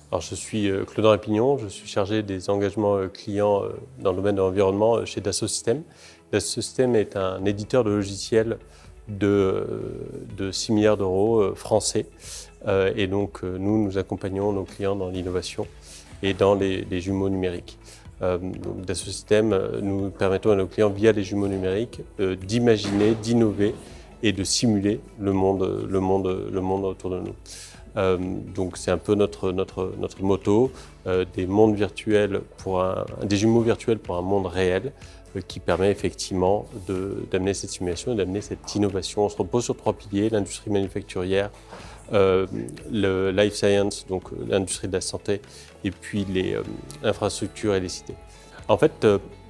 Alors, je suis Claude Pignon, je suis chargé des engagements clients dans le domaine de l'environnement chez Dassault Systèmes. Dassault Systèmes est un éditeur de logiciels de 6 milliards d'euros français. Et donc, nous accompagnons nos clients dans l'innovation et dans les jumeaux numériques. Donc, Dassault Systèmes, nous permettons à nos clients, via les jumeaux numériques, d'imaginer, d'innover et de simuler le monde autour de nous. Donc c'est un peu notre motto, des mondes virtuels des jumeaux virtuels pour un monde réel, qui permet effectivement d'amener cette simulation et d'amener cette innovation. On se repose sur 3 piliers, l'industrie manufacturière, le life science, donc l'industrie de la santé, et puis les infrastructures et les cités. En fait,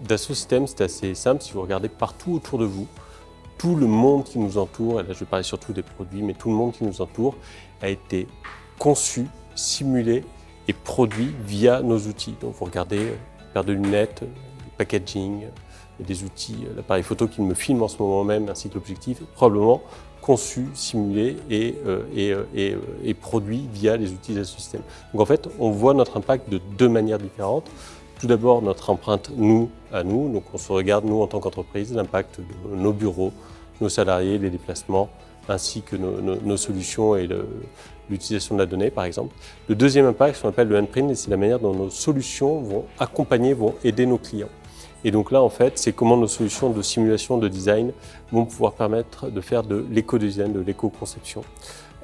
Dassault Systèmes, c'est assez simple. Si vous regardez partout autour de vous, tout le monde qui nous entoure, et là je vais parler surtout des produits, mais tout le monde qui nous entoure a été conçu, simulé et produit via nos outils. Donc vous regardez une paire de lunettes, le packaging, des outils, l'appareil photo qui me filme en ce moment même, ainsi que l'objectif, probablement conçu, simulé et produit via les outils Dassault Systèmes. Donc en fait, on voit notre impact de 2 manières différentes. Tout d'abord, notre empreinte, nous, à nous. Donc on se regarde, nous, en tant qu'entreprise, l'impact de nos bureaux, nos salariés, les déplacements, ainsi que nos solutions et l'utilisation de la donnée, par exemple. Le deuxième impact, ce qu'on appelle le handprint, c'est la manière dont nos solutions vont accompagner, vont aider nos clients. Et donc là, en fait, c'est comment nos solutions de simulation, de design vont pouvoir permettre de faire de l'éco-design, de l'éco-conception.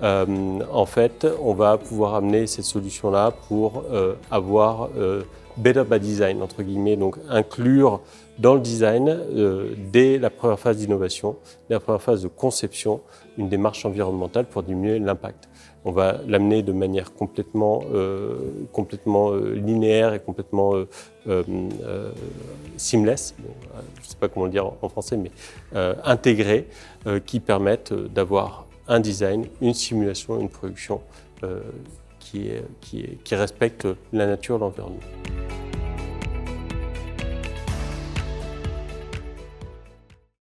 En fait, on va pouvoir amener cette solution-là pour avoir better by design, entre guillemets, donc inclure dans le design, dès la première phase d'innovation, dès la première phase de conception, une démarche environnementale pour diminuer l'impact. On va l'amener de manière complètement linéaire et complètement seamless, bon, je ne sais pas comment le dire en français, mais intégrée, qui permettent d'avoir un design, une simulation, une production qui respecte la nature, l'environnement.